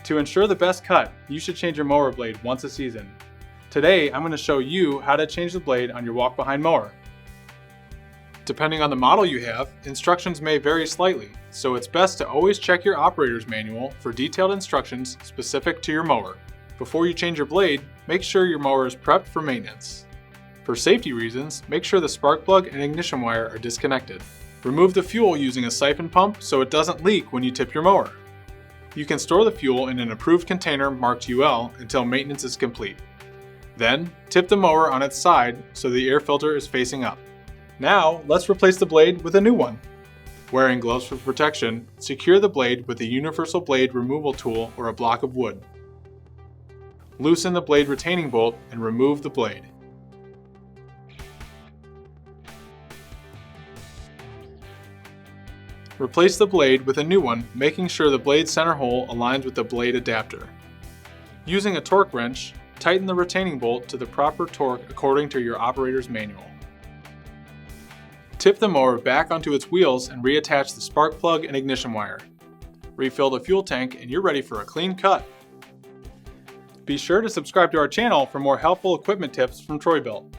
To ensure the best cut, you should change your mower blade once a season. Today, I'm going to show you how to change the blade on your walk-behind mower. Depending on the model you have, instructions may vary slightly, so it's best to always check your operator's manual for detailed instructions specific to your mower. Before you change your blade, make sure your mower is prepped for maintenance. For safety reasons, make sure the spark plug and ignition wire are disconnected. Remove the fuel using a siphon pump so it doesn't leak when you tip your mower. You can store the fuel in an approved container marked UL until maintenance is complete. Then, tip the mower on its side so the air filter is facing up. Now, let's replace the blade with a new one. Wearing gloves for protection, secure the blade with a universal blade removal tool or a block of wood. Loosen the blade retaining bolt and remove the blade. Replace the blade with a new one, making sure the blade center hole aligns with the blade adapter. Using a torque wrench, tighten the retaining bolt to the proper torque according to your operator's manual. Tip the mower back onto its wheels and reattach the spark plug and ignition wire. Refill the fuel tank and you're ready for a clean cut. Be sure to subscribe to our channel for more helpful equipment tips from Troy-Bilt.